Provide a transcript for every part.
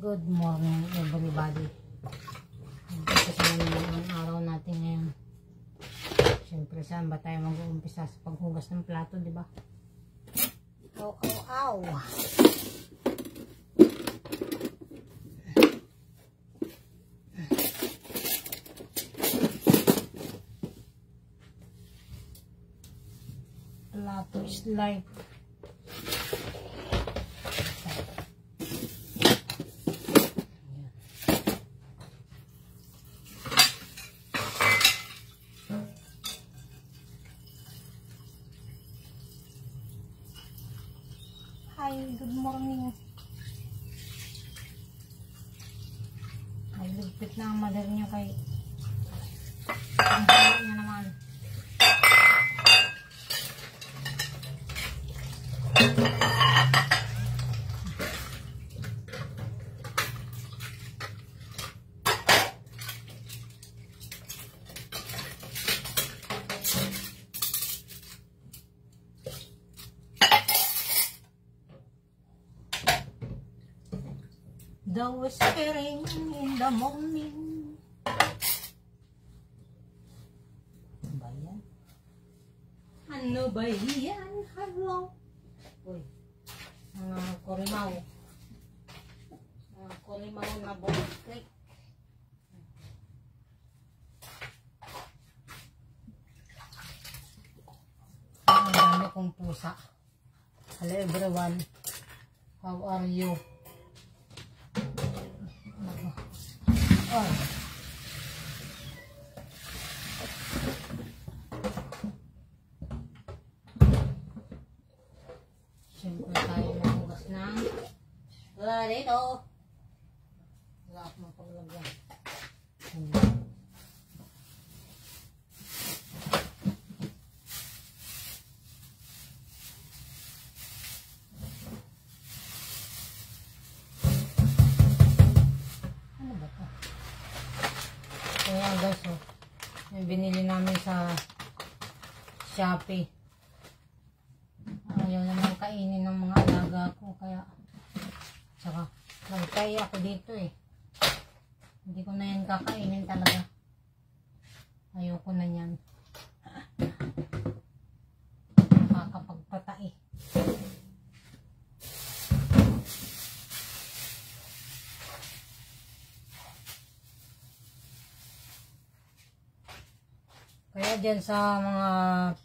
Good morning everybody. Kasi naman ang araw natin ngayon. Siyempre saan ba tayo mag-uumpisa sa paghugas ng plato, di ba? Aw, aw, aw. Plato is life. Hi, good morning. Ay, lugpit na ang mother niyo kay ang halo niya naman. The whispering in the morning. Ano ba yan? Ano ba yan? Hello? Uy, mga korimaw. Mga korimaw na bumiklik. Ang dami kong pusa. Hello everyone. How are you? Oh. Siyempre tayo mahugas ng dito. Wala akong paglagyan. Kaya guys, oh, yung binili namin sa Shopee. Ayaw naman kainin ng mga alaga ko, kaya saka nagtay ako dito eh. Hindi ko na yan kakainin talaga. Ayoko na yan. Nakakapagpatai. Kaya dyan sa mga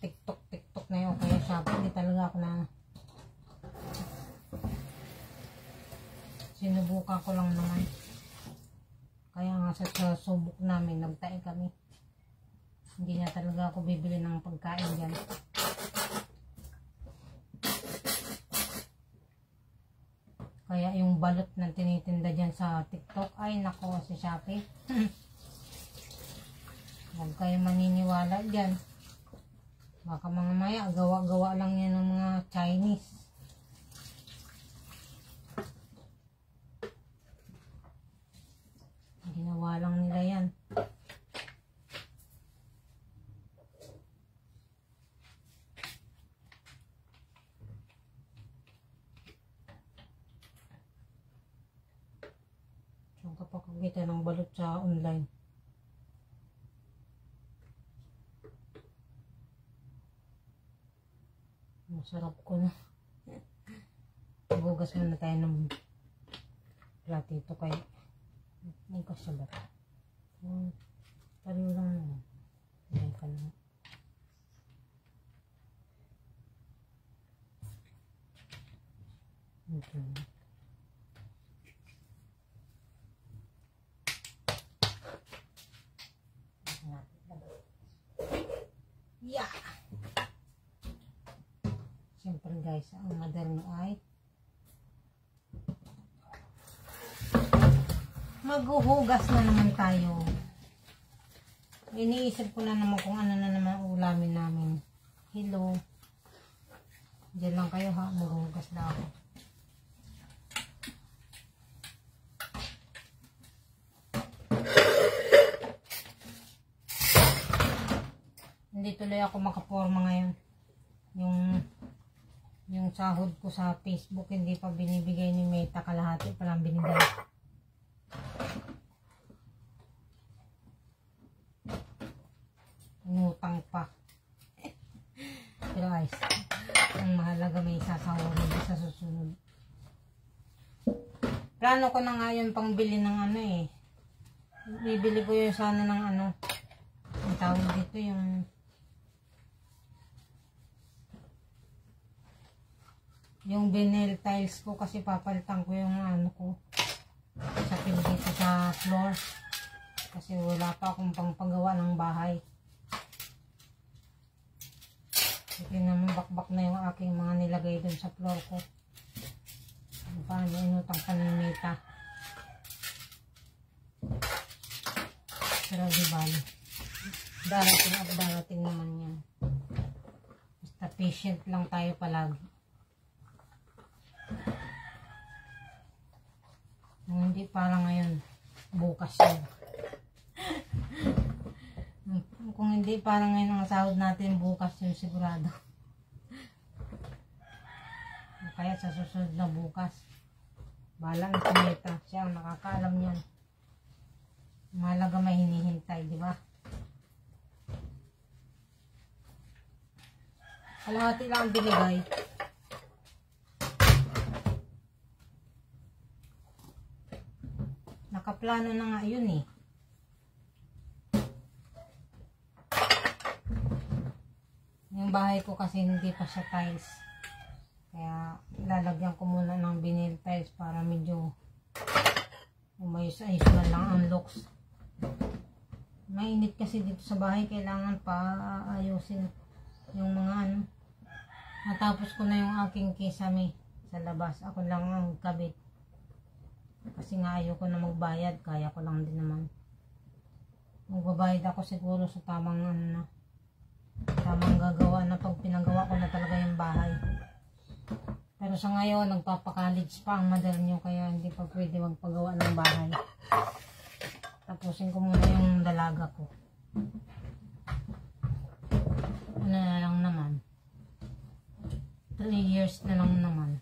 TikTok na yun, kaya Shopee, hindi talaga ako na sinubukan ko lang naman. Kaya nga sa subok namin, nagtae kami. Hindi na talaga ako bibili ng pagkain dyan. Kaya yung balot na tinitinda dyan sa TikTok, ay nako sa Shopee. Huwag kayo maniniwala dyan. Baka mga maya, gawa-gawa lang yan ng mga Chinese. Ginawa lang nila yan. So kapag kita ng balot sa online, masarap ko na. Hugas muna tayo ng platito kay may kasabat. Pariw lang naman. Ayan ka na. Okay. Yeah! Siyempre guys, ang mother mo ay maghuhugas na naman tayo. Iniisip ko na naman kung ano na naman ulamin namin. Hello. Diyan lang kayo ha, maghuhugas na ako. Hindi tuloy ako makaporma ngayon. Yung sahod ko sa Facebook hindi pa binibigay ni Meta, kalahati pa lang binigay. Inutang pa. Pero ayos. Ang mahalaga may sasahurin sa susunod. Plano ko na nga yun pang bili ng ano eh. Bibili ko yun sana ng ano. Ang tawag dito yung vinyl tiles ko kasi papalitan ko yung ano ko. Sapin dito sa floor. Kasi wala pa akong pangpagawa ng bahay. Sige naman bakbak na yung aking mga nilagay dun sa floor ko. Paano inutang paninita. Pero di bali. Darating at darating naman yan. Basta patient lang tayo palagi. Hindi para ngayon, bukas yun. Kung hindi para ngayon ang sahod natin, bukas yun sigurado. Kaya sa susunod na bukas, bahala na kumita. Siya ang nakakaalam niyan. Mahalaga may hinihintay, di ba? Kalahati lang ang binigay. Nakaplano na nga yun eh. Yung bahay ko kasi hindi pa siya tiles. Kaya lalagyan ko muna ng vinyl tiles para medyo umayos-ayos na lang ang looks. Mainit kasi dito sa bahay. Kailangan pa ayusin yung mga ano. Natapos ko na yung aking kisame sa labas. Ako lang ang kabit. Kasi nga ayoko na magbayad. Kaya ko lang din naman. Magbabayad ako siguro sa tamang ano na. Tamang gagawa na pag pinagawa ko na talaga yung bahay. Pero sa ngayon, nagpapa-college pa ang mother nyo. Kaya hindi pa pwede magpagawa ng bahay. Tapusin ko muna yung dalaga ko. Ano na lang naman. 3 years na lang naman.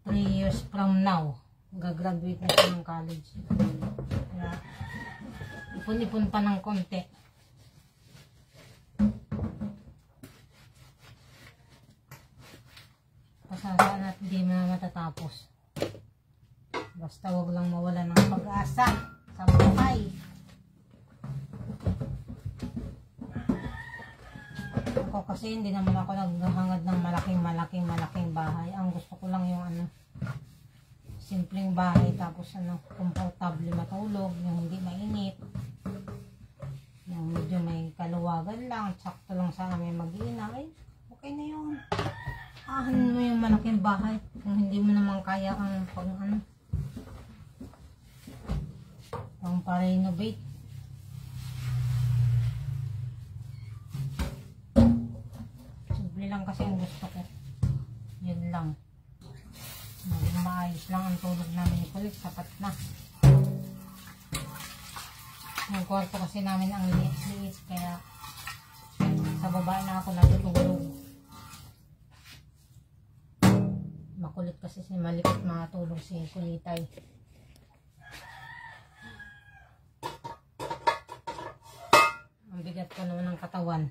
3 years from now. Gagraduate na siya ng college. Kaya, ipon-ipon pa ng konti. Pasasaan at hindi mo na matatapos. Basta wag lang mawala ng pag-asa sa buhay. Ako kasi hindi naman ako naghahangad ng malaking bahay. Ang gusto ko lang yung ano, simpleng bahay tapos ano, komportable matulog, yung hindi mainit. Yung medyo may kaluwagan lang, sakto lang sa amin mag-iina. Ay, okay na yun. Ahanin mo yung malaking bahay kung hindi mo naman kaya ang pang ano, pang pa-renovate. Simple lang kasi ang gusto ko. Yun lang. Maging maayos lang ang tulog namin kulit. Sapat na. Yung kwarto kasi namin ang liit-liit. Kaya sa baba na ako natutulog. Makulit kasi si malikot makatulog si Kulitay. Ang bigat ko naman ng katawan.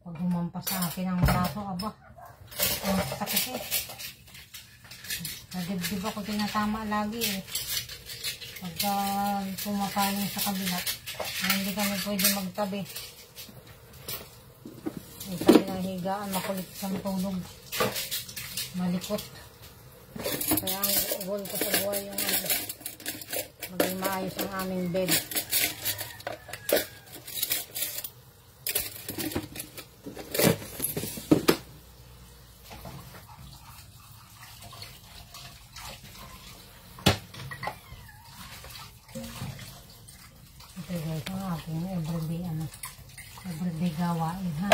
Pag humampas sa akin ang braso, aba, ang sakit eh. Nadibdib ako tinatama lagi eh. Pagka pumakaling sa kabila, hindi kami pwede magtabi. May tabi ng higaan, makulit siyang tulog. Malikot. Kaya ang goal ko sa buhay yung ano, maging maayos ang aming bed. Ito guys, ang aking everyday gawain ha.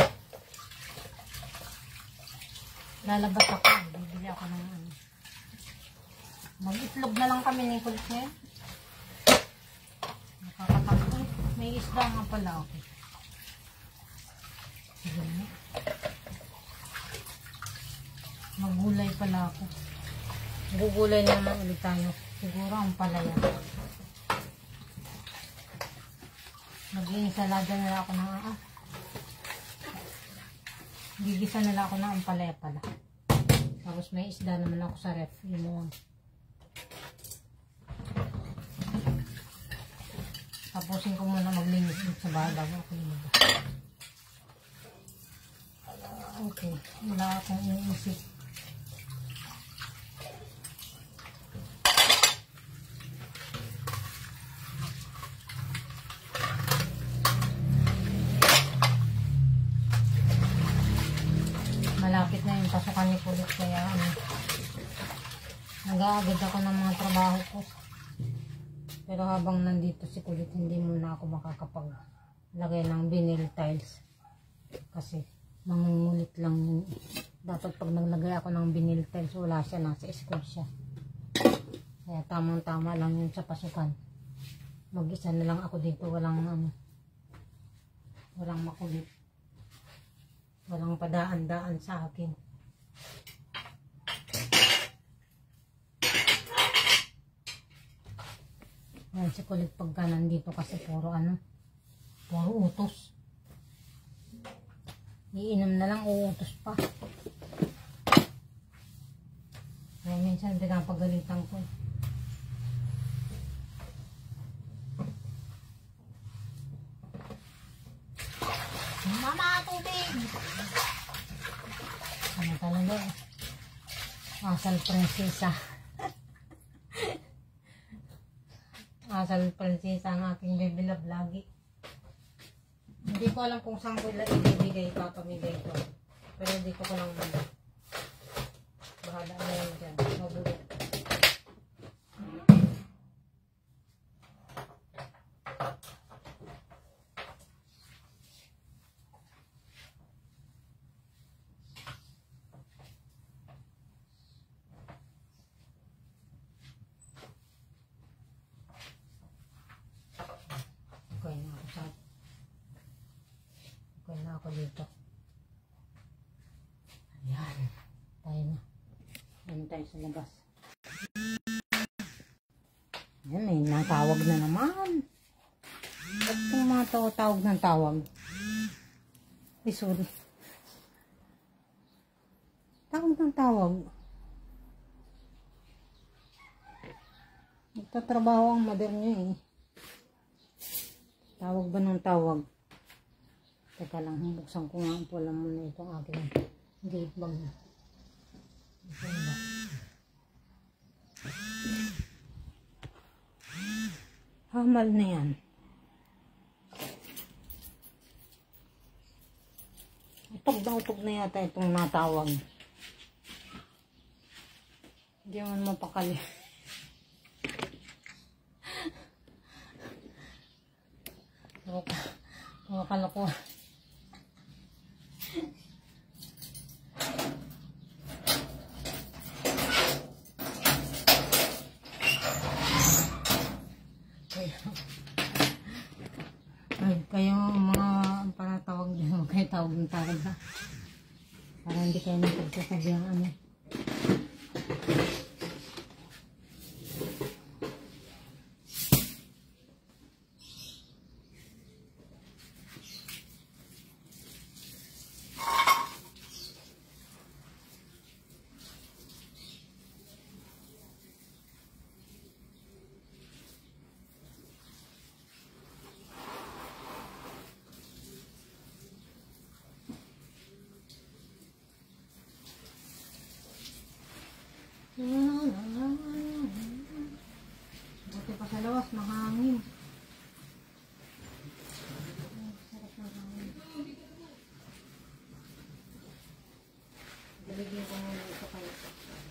Lalabas ako, bibili ako ng ano. Mag-itlog na lang kami ni kulit ngayon. Nakakatakot. May isda nga pala ako. Sige na. Magulay pala ako. Gugulay naman ulit tayo. Siguro ang palaya. Mag-iinsalada nila ako ng gigisa nila ako ng ampalaya pala. Tapos may isda naman ako sa ref. Yun lang. Tapusin ko muna maglinis sa bahay. Okay. Wala akong iniisip. Malapit na yung pasukan ni Kulit kaya nag-aagad ako ng mga trabaho ko. Pero habang nandito si Kulit, hindi muna ako makakapaglagay ng vinyl tiles kasi mangungulit lang yun. Dapat pag naglagay ako ng vinyl tiles, wala siya, nasa school siya. Kaya tamang tama lang yun sa pasukan. Mag-isa na lang ako dito, walang makulit. Walang padaan-daan sa akin. Ayan si Kulit pagka nandito kasi puro utos. Iinom na lang, uutos pa. Kaya minsan pinapagalitan ko. Mama, tubig! Ano talaga eh. Asal prinsesa. Asal prinsesa ang aking baby love lagi. Hindi ko alam kung saan ko ibibigay, papamigay ko. Pero hindi ko lang muna. Bahala na yun dyan. Mabulot. Okay na ako dito. Ayan. Tayo na. Ayan tayo sa labas. Ayan, may natawag na naman. Ba't itong mga tawag ng tawag? Ay, sorry. Tawag ng tawag. Nagtatrabaho ang mother niya eh. Tawag ba ng tawag? Teka lang, buksan ko nga po lang muna itong aking gate bag. Ito ba? Hamal na yan. Utog na yata itong natawag. Hindi man mapakali. Kalokohan. Kayo mga panatawag nyo, kayo tawag ng tawag ha. Para hindi kayo napagsasabi ang buti pa sa lawas, mahangin. Sarap ng hangin. Galigyan ko muna ito kayo.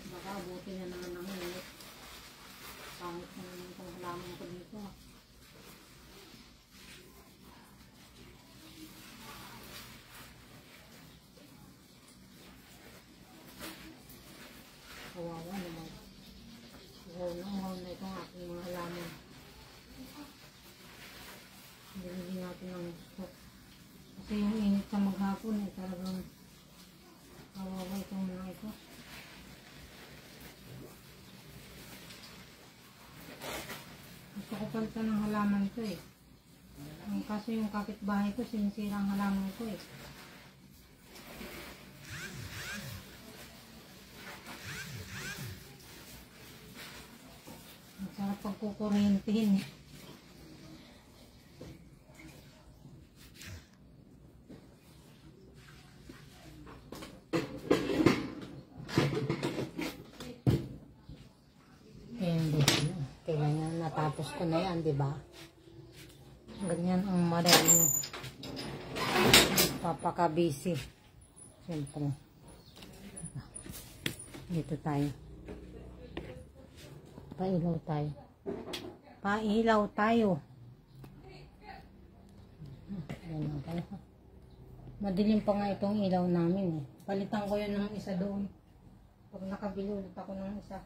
Baka buti na naman ang init. Pangit na naman itong halaman ko dito. Kawawa naman. Uhaw na itong aking mga halaman. Hindi natin ang gusto. Kasi yung init sa maghapon eh, talagang kawawa itong mga ito. Gusto ko palitan ng halaman ito eh. Ang Kaso yung kapitbahay ko, sinisira ang halaman ko eh. Ang sarap pagkukurentehin eh. Kailangan natapos ko na yan, di ba? Ganyan ang maraming papaka-busy. Siyempre. Dito tayo. Pailaw tayo. Pailaw tayo. Ganyan tayo. Madilim pa nga itong ilaw namin eh. Palitan ko yun ng isa doon. Pag nakabili ulit ako ng isa.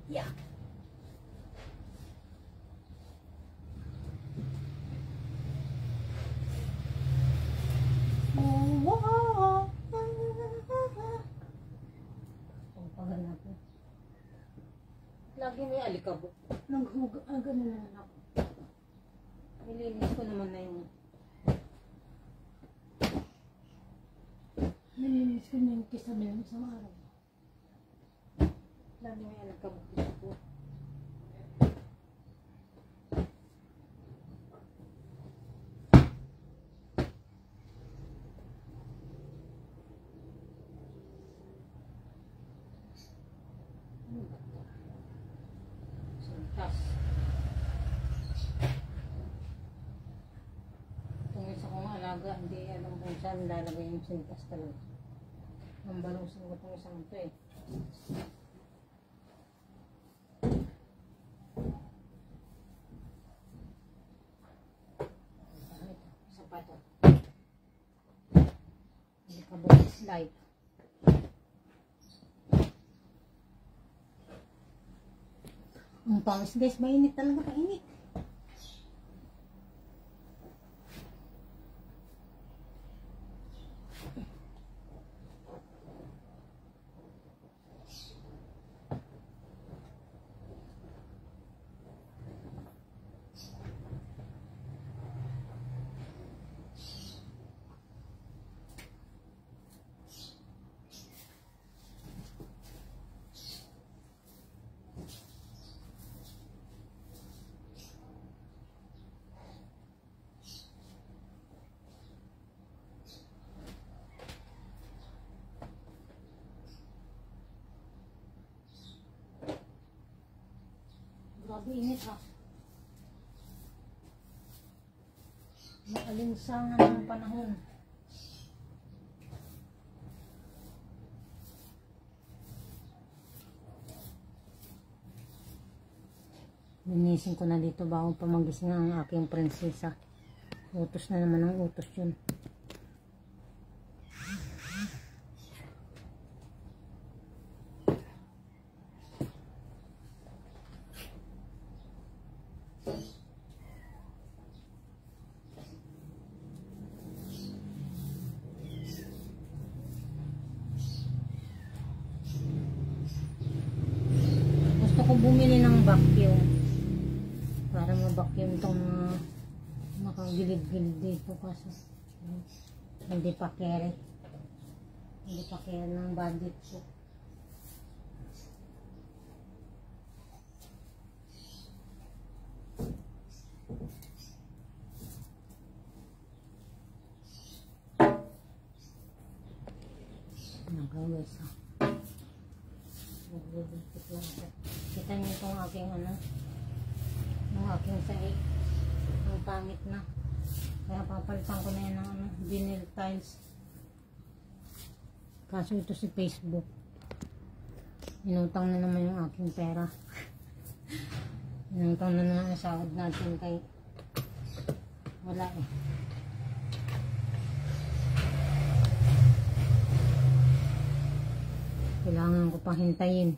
Yeah. Pagpagan natin. Lagi may alikabok. Ganun naman ako. Nilinis ko naman na yung kisabi ng isang araw. Lagi may alikabok dito. Sintas. Itong isa kong alaga, hindi alam kung saan lalagay yung sintas talaga. Nambalusin ko itong isang ito eh. Isa pa ito. Hindi ka bukas slide. Ang pangis guys, mainit talaga, mainit. Grabe init ha. Maalinsangan ng panahon. Linisin ko na dito bago pa magising ang aking prinsesa. Utos na naman ang utos yun. Gusto ko bumili ng vacuum para ma-vacuum itong makagilid-gilid dito kasi hindi pa kere ng budget ko. Nagawis ha. Kita niyo itong aking yung aking sahig. Ang pangit na. Kaya papalitan ko na yan ng vinyl tiles. Kaso ito si Facebook. Inutang na naman yung aking pera. Inutang na naman ang sahod natin kay wala eh. Kailangan ko pang hintayin.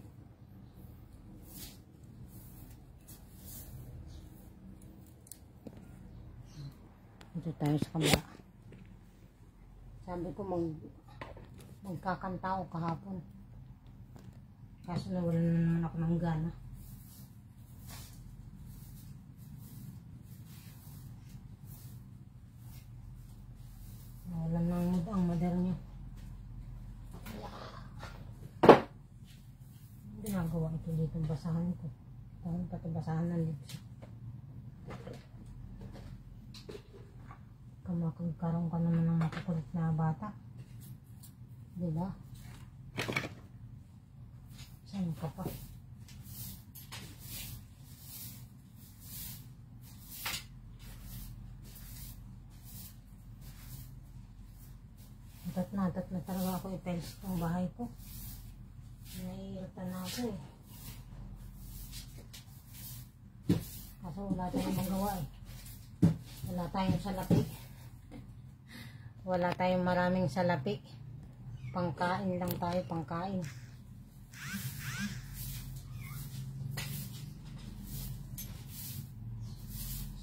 Ito tayo sa kabila. Sabi ko magkakanta ako kahapon. Kaso nawalan na naman ako ng gana. Nawalan ng mood ang mother niya. Ginagawa ito dito basahan ko. Dahil pati basahan ng lips. Kamakagkaroon ka naman ng makukulit na bata. Diba? Saan ka pa? Natat na talaga ako i-tiles itong bahay ko. Nahihiratan na ako eh. Kaso wala tayong magawa eh. Wala tayong salapi. Wala tayong maraming salapi. Pangkain lang tayo, pangkain.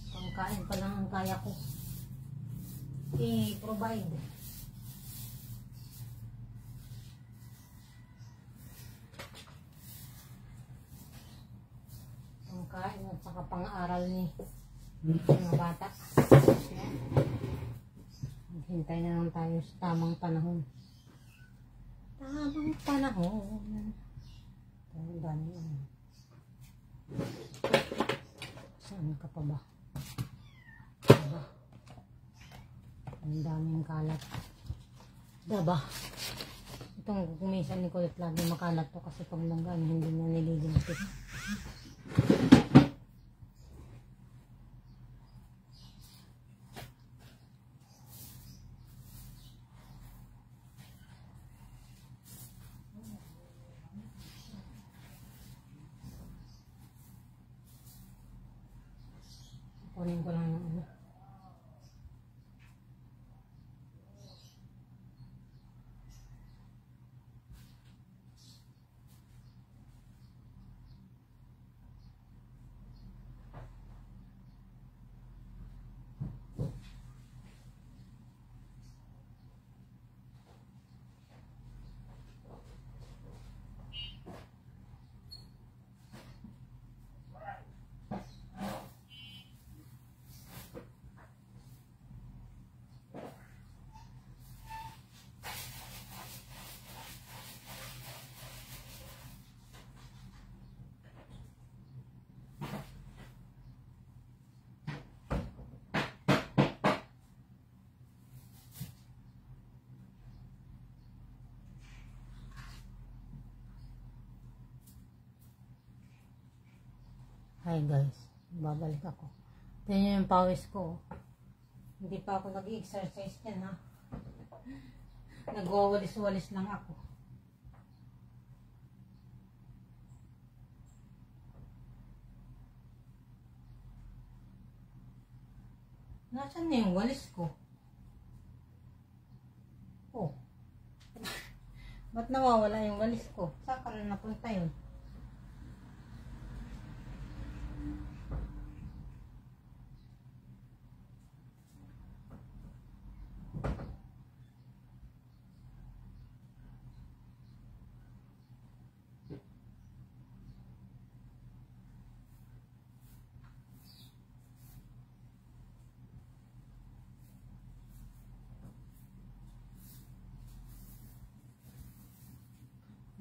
Pangkain pa lang ang kaya ko i-provide. Pangkain at saka pang-aral ni mga bata. Hintay na lang tayo sa tamang panahon. Tamang panahon. Ang dami yan. Saan ka pa ba? Diba? Ang daming kalat. Diba? Itong kumisan ni Kulit lagi makalat to kasi pag langgan hindi na nililigpit. Kunin ko lang yung ano. Hi guys, babalik ako. Tingnan yung pawis ko. Hindi pa ako nag-exercise yan ha. Nagwawalis-walis lang ako. Nasaan na yung walis ko? Oh. Ba't nawawala yung walis ko? Saan ka na napunta yun?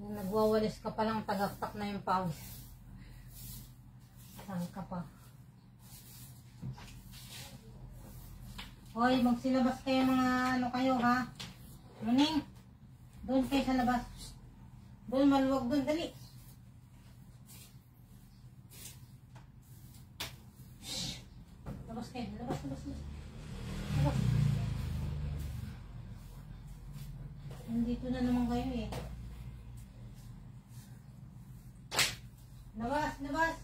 Nagwawalis ka pa lang, tagaktak na yung pawis. Saan ka pa? Hoy, magsilabas kayo mga ano kayo ha? Muning, doon kayo sa labas. Doon, maluwag doon, dali. Shhh. Labas kayo, labas. Nandito na naman kayo eh. Labas.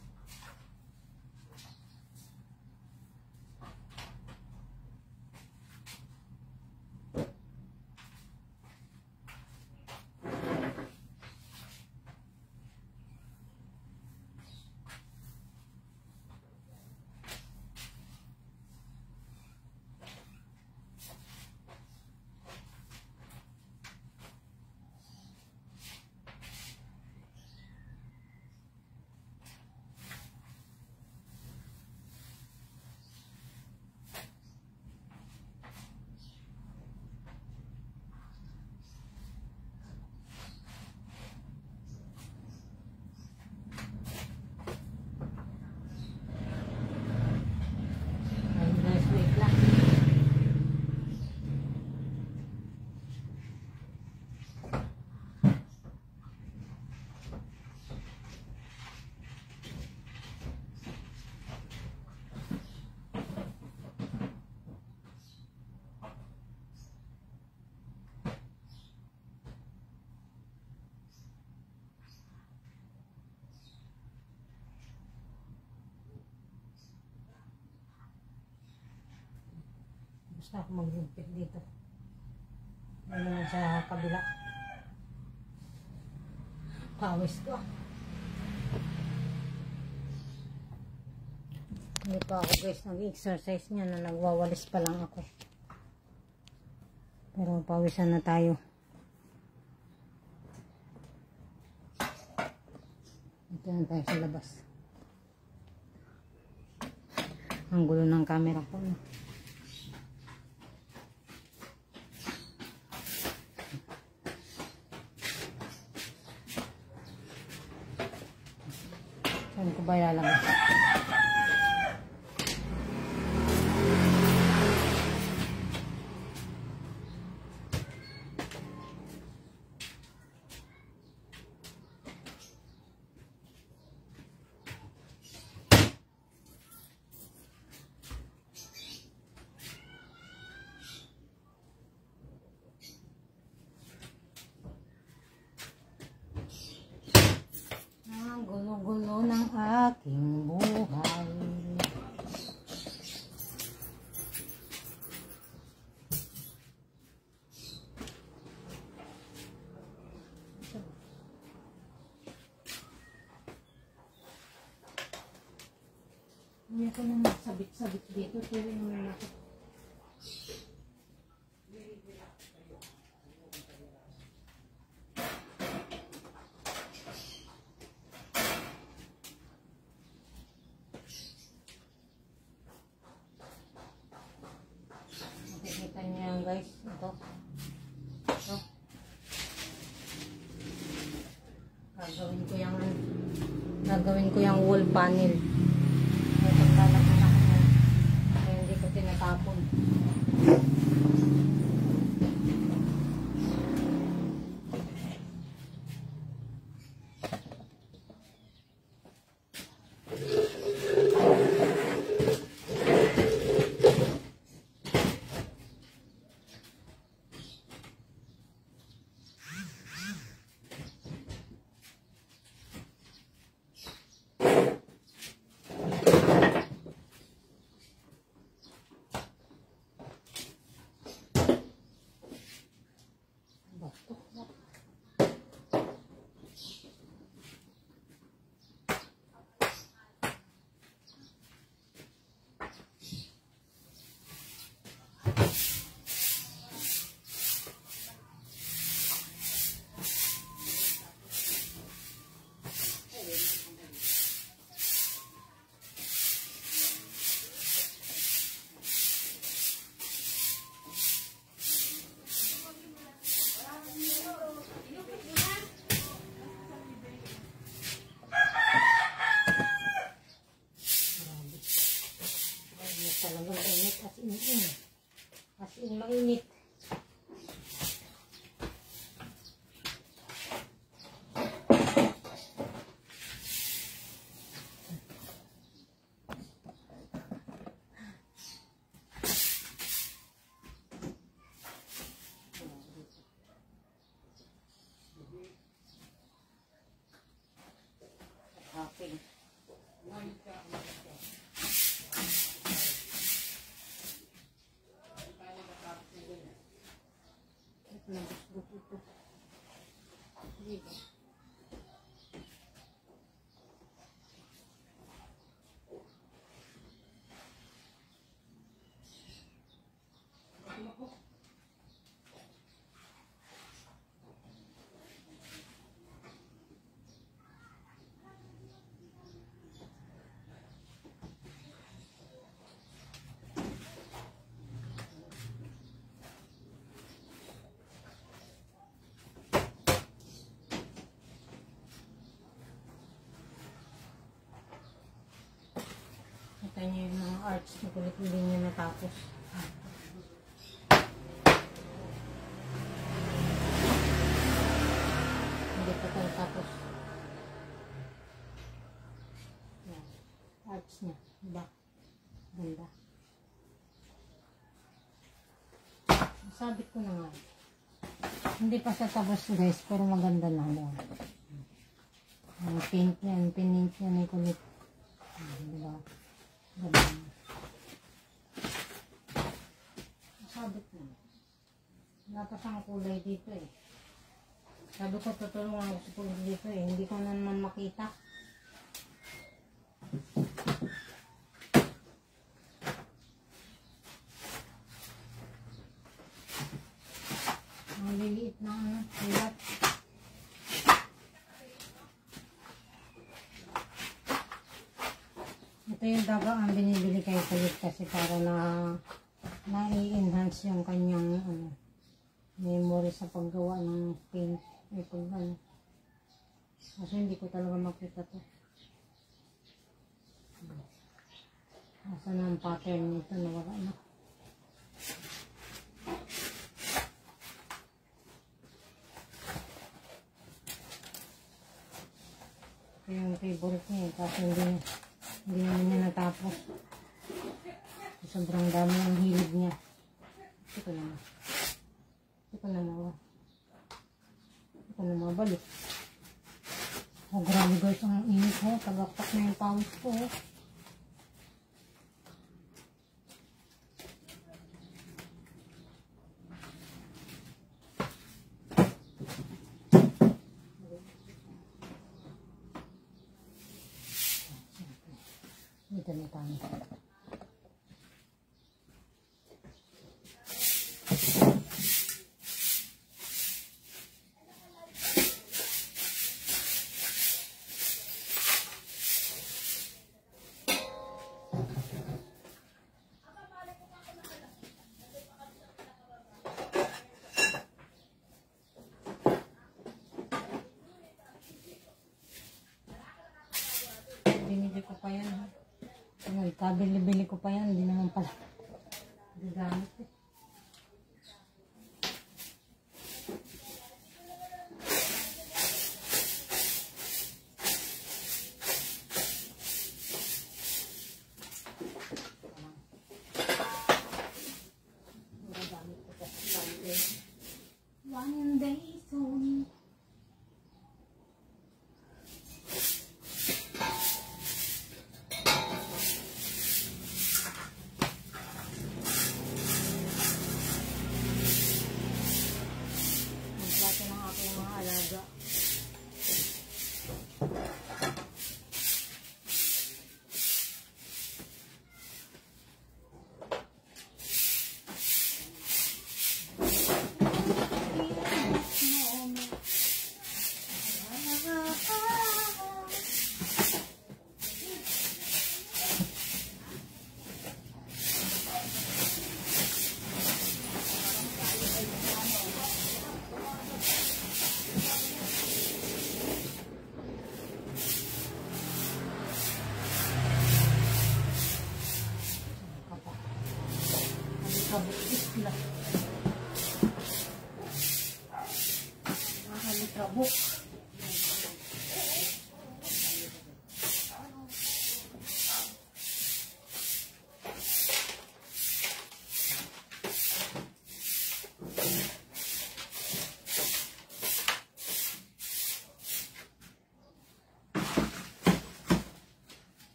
Tapos na ako mag-higpit dito. Ngayon sa kabila. Pawis ko. Hindi pa ako guys nag-exercise niya na nagwawalis pa lang ako. Pero pawisan na tayo. Ito na tayo sa labas. Ang gulo ng camera ko. Saan ko ba ilalagay? Ang gulo-gulo ng aking buhay. Hindi ako nang sabit-sabit dito. Pero naman ako. Makikita niyo yan guys. Ito. Ito. Gagawin ko yung wall panel. Paglalagyan ako yan. Kaya hindi ko tinatapon. Talagang init as in mainit. Okay. Kita niyo yung mga arts na kulit hindi niya natapos. Hindi pa tayo tapos. Yan. Arts niya. Diba? Ganda. Sabit ko na nga. Hindi pa sa tapos guys, pero maganda na. Ang paint niya, ang paint niya may kulit. Diba? kasang kulay dito eh. Sabi ko tutulungan ako sa kulay dito eh. Hindi ko na naman makita. Ang liliit na ano, hilat. Ito yung daga ang binibili kay Kulit kasi para na-enhance yung kanyang ano, memory sa paggawa ng paint. Ano. Kasi hindi ko talaga makita to. Asan ang pattern nito, nawala na. Ito yung favorite niya eh, kasi hindi naman niya natapos. Sobrang dami ang hilig niya. Ito na mabalik. Oh, grabe guys, ang init ho. Tagaktak na yung pawis ko. Dito na tayo. Binili ko pa yan. Kabili-bili ko pa yan. Hindi naman pala gagamit eh. One day soon. Magplato ng aking mga alaga. Kabuk isla. Kabuk.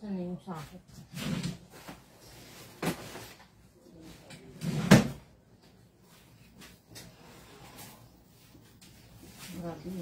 Saan na yung sakit? Grabe.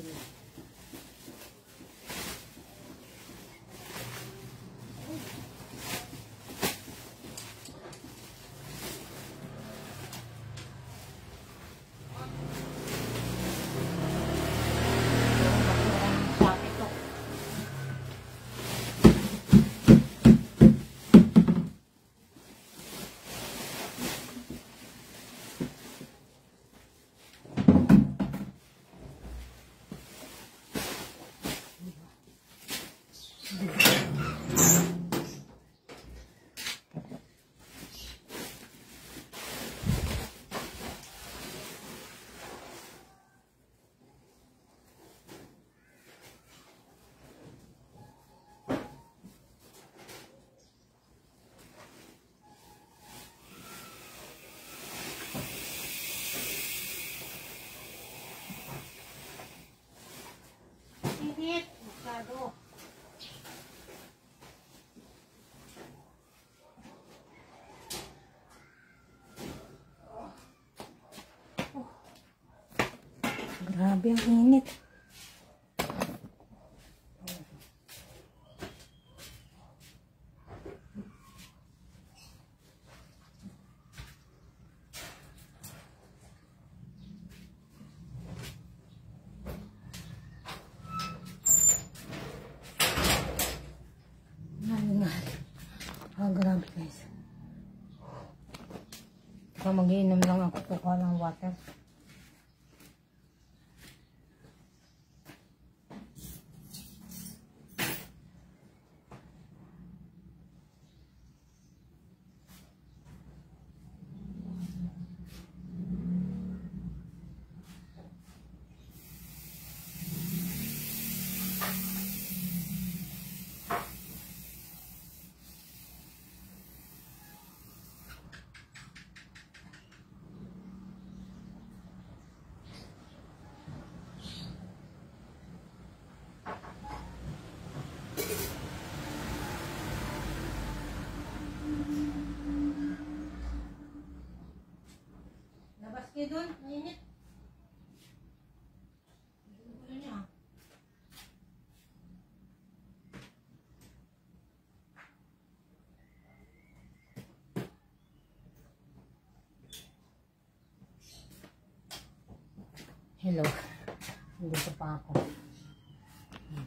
Grabe ang init. Grabe guys. So, mag-iinom lang ako kukuha ng water. Labas kayo doon, mainit. Gulo niya. Hello. Dito pa ako.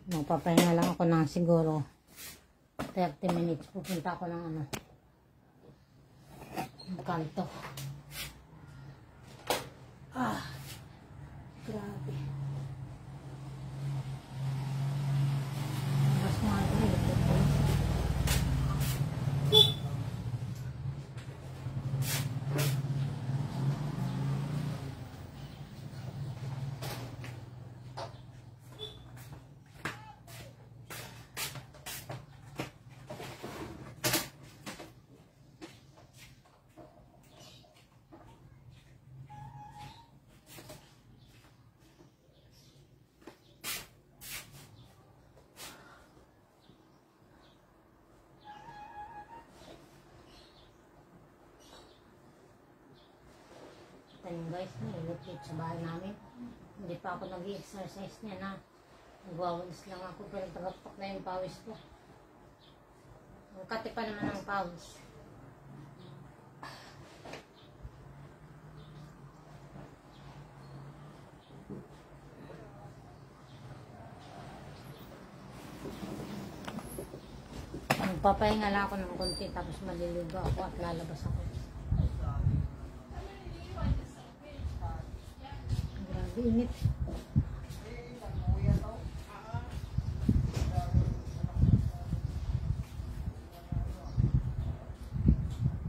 Magpapahinga lang ako ng siguro 30 minutes. Pupunta ako ng ano, kanto. Grabe. Mas mahal ito. Ayun guys, nilipit sa bahay namin. Hindi pa ako nag-exercise niya na. Nagwawalis lang ako pero tagapak na yung pawis ko. Ang kati pa naman ang pawis. Magpapahinga lang ako ng konti tapos maliligo ako at lalabas ako. Init.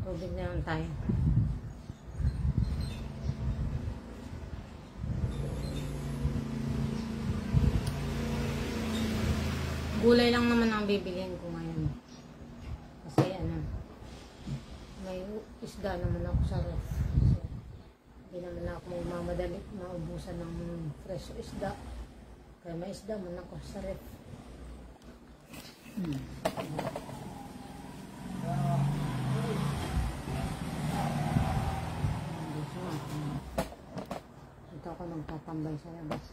Tubig na lang tayo. Gulay lang naman ang bibilihin ko ngayon. Kasi ano, may isda naman ako sa ref. Hindi naman ako mamadali maubusan ng fresh isda. Kaya may isda man ako sa ref. Dito ako nagtatambay sa labas.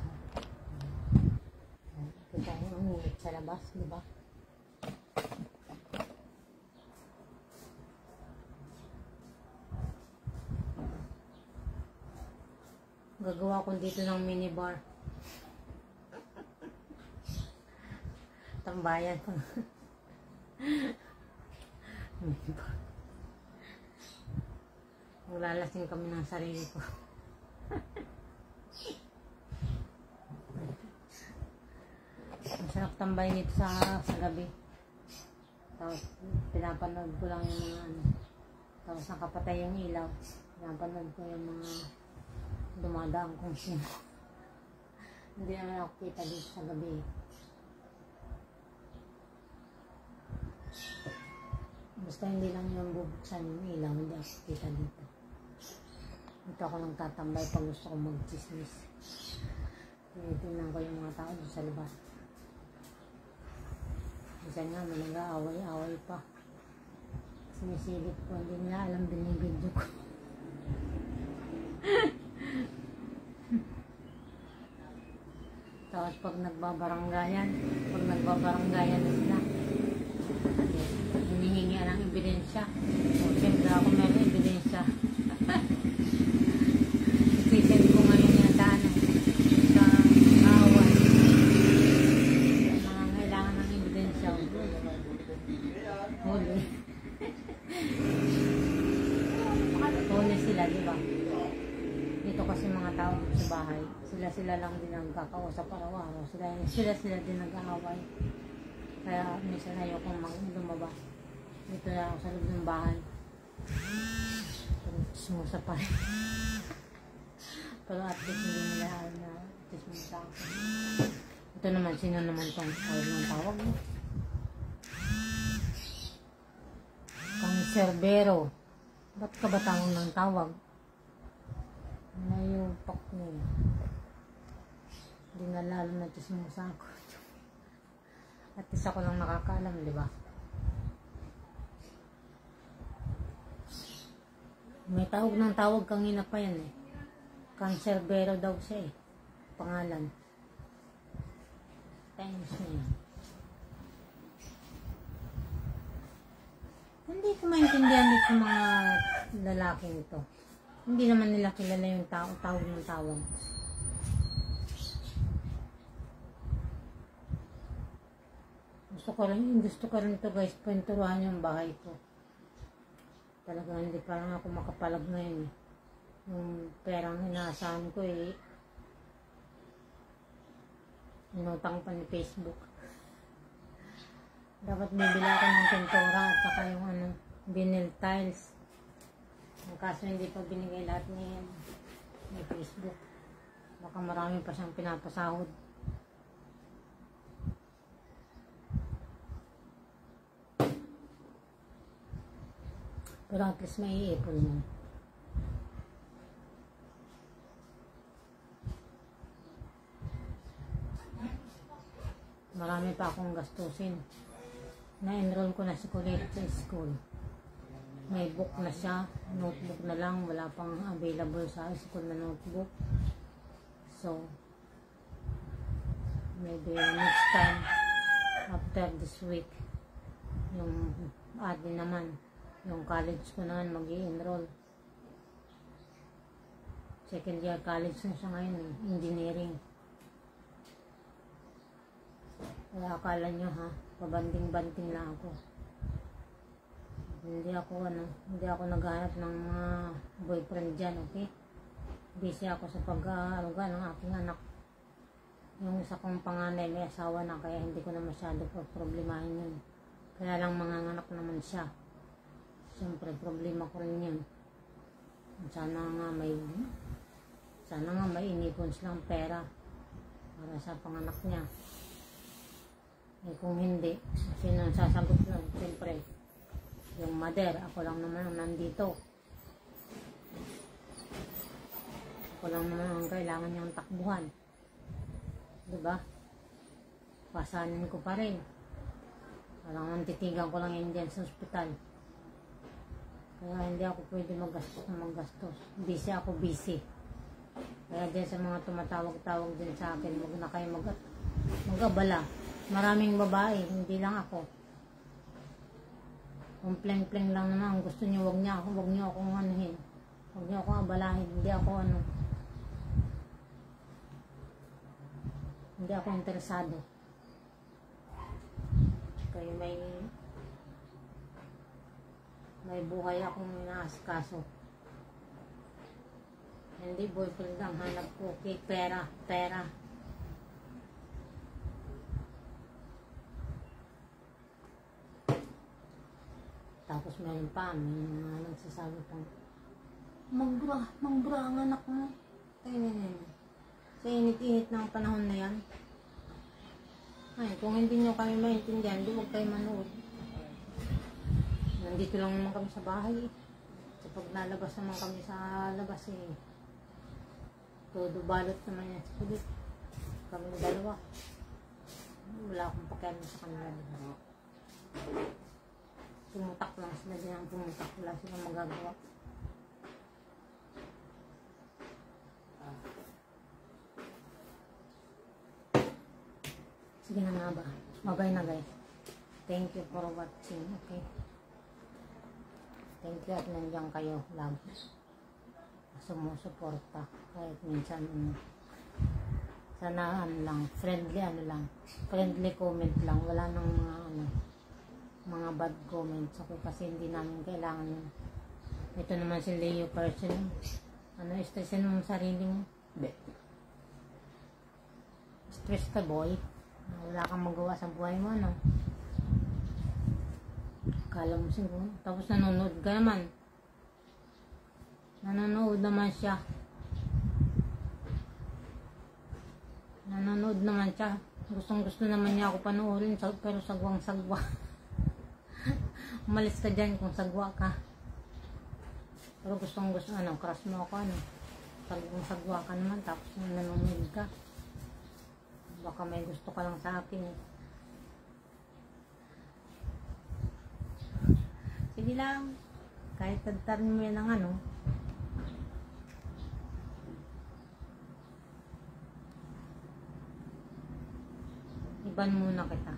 Kita yung ulit sa labas, di ba? Gagawa ko dito ng minibar. Tambayan ko. Minibar. Maglalasing kami ng sarili ko. Masarap tambay nito sa gabi. Tapos pinapanood ko lang yung mga ano. Tapos nakapatay yung ilaw. Pinapanood ko yung mga dumadaan kung sino. Hindi naman ako kita dito sa gabi. Basta hindi lang yung bubuksan yung ilaw, hindi ako kita dito. Dito ako lang tatambay pag gusto ko mag-chismis. Tinitingnan ko yung mga tao dito sa labas. Minsan nga may nag-aaway-aaway pa. Sinisilip ko, hindi nila alam din yung video ko. Tapos pag nagbabaranggayan na sila, hinihingi ng ebidensya. O, siyempre ako meron ebidensya. Isisend ko ngayon yung daan sa kawan. Mga kailangan ng ebidensya. Huli. Huli sila, di ba? Dito kasi mga tao sa bahay, sila lang din ang kakausap araw-araw. Sila din nag-aaway. Kaya minsan ayokong lumabas. Dito na ako sa loob ng bahay. Sumusa pa rin. Pero at least hindi nila na sumusa ako. Ito naman, sino naman itong tawag mo? Kanserbero. Ba't ka ba tawag ng tawag? Nayupak niya. Hindi na lalo na sumusa ako. At least ako lang nakakaalam, di ba? May tawag ng tawag kanina pa yan eh. Kanserbero daw siya eh. Pangalan. Times niya. Hindi ko maintindihan dito mga lalaking ito. Hindi naman nila kilala yung tawag ng tawag. Gusto ko rin ito guys, pinturuan yung bahay ko. Talaga hindi pa lang ako makapalag ngayon eh. Yung perang inaasahan ko eh, inutang pa ni Facebook. Dapat bibili ako ng pintura at saka yung vinyl tiles. Ang kaso hindi pa binigay lahat ni Facebook. Baka marami pa siyang pinapasahod. Pero at least may iipon mo. Marami pa akong gastusin. Na-enroll ko na si Colette sa school. May book na siya. Notebook na lang. Wala pang available sa school na notebook. So, maybe next time, after this week, yung admin naman, yung college ko naman mag-i-enroll. Second year college na siya ngayon, engineering. Kaya akala nyo ha, pabanding-banding lang ako. Hindi ako naghanap ng mga boyfriend dyan, okay? Busy ako sa pag-aaruga ng aking anak. Yung isa kong panganay may asawa na, kaya hindi ko na masyado problemahin yun. Kaya lang mga anak naman siya. Siyempre, problema ko rin yun. Sana nga may inipon silang pera para sa panganak niya. Eh kung hindi, sino ang sasagot nun? Siyempre, yung mother, ako lang naman ang nandito. Ako lang naman ang kailangan niyang takbuhan. Diba? Pasanin ko pa rin. Parang titigan ko lang yan dyan sa ospital. Kaya hindi ako pwede maggastos. Busy ako, busy. Kaya dyan sa mga tumatawag-tawag din sa akin, huwag na kayo mag-abala. Maraming babae, hindi lang ako. Kung pleng-pleng lang naman, gusto niyo, huwag niyo akong anuhin. Huwag niyo akong abalahin, hindi ako interesado. Kaya may buhay akong inaasikaso. Hindi boyfriend ang hanap ko. Okay, pera. Tapos meron pa, may mga nagsasabi pang magbra ang anak mo. Sa init-init ng panahon na yan. Ay, kung hindi nyo kami maintindihan, di huwag kayo manood. Nandito lang naman kami sa bahay. Kapag nalabas naman kami sa labas todo balot naman yan sa kulit. Kami na dalawa. Wala akong pakialam sa kanila. Pumutak lang sila din ang pumutak. Wala silang magagawa. Sige na nga ba. Bye na guys. Thank you for watching. Okay. Thank you at nandiyan kayo lagi. Sumusuporta. Kahit minsan sana lang. Friendly comment lang. Wala nang mga bad comments. Okay, kasi hindi namin kailangan yun. Ito naman si Leo person. Stressin mo sarili mo? Hindi. Stress ka boy. Wala kang magawa sa buhay mo, ano? Kala mo siguro. Tapos nanonood ka naman. Nanonood naman siya. Gustong gusto naman niya ako panoorin. Pero sagwang-sagwa. Umalis ka dyan kung sagwa ka. Pero gustong gusto, crush mo ako, sagwang-sagwa ka naman. Tapos nanonood ka. Baka may gusto ka lang sa akin eh. Sige lang. Kahit tagtarin mo yan ng iban muna kita.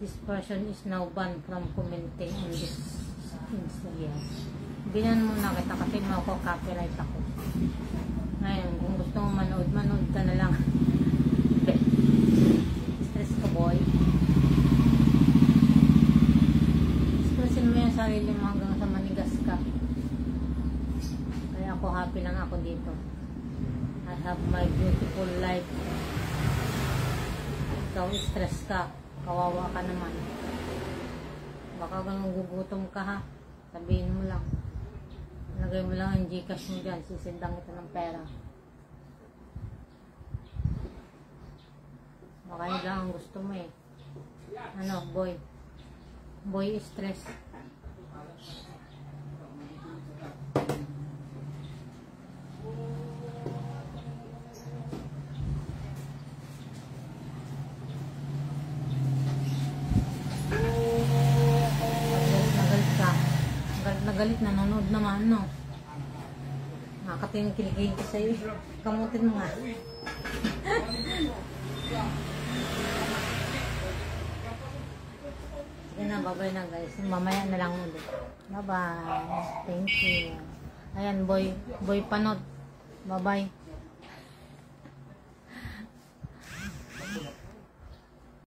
This person is now banned from commenting on this Instagram. Binan muna kita kasi mako-copyright ako. Ngayon, kung gusto mo manood ka na lang. Stress ka boy. Stressin mo yung sarili mo hanggang sa manigas ka. Kaya ako happy lang ako dito. I have my beautiful life. Ikaw stress ka. Kawawa ka naman. Baka ganun gugutom ka ha. Sabihin mo lang. Lagay mo lang ang Gcash mo dyan. Sisendang kita ng pera. Baka yun lang ang gusto mo eh. Boy? Boy stress. Galit, nanonood naman, no? Nakakating kiligin ko sa'yo. Kamutin mo nga. Sige na, bye-bye na guys. Mamaya na lang ulit. Bye-bye. Thank you. Ayan, boy panot. Bye-bye.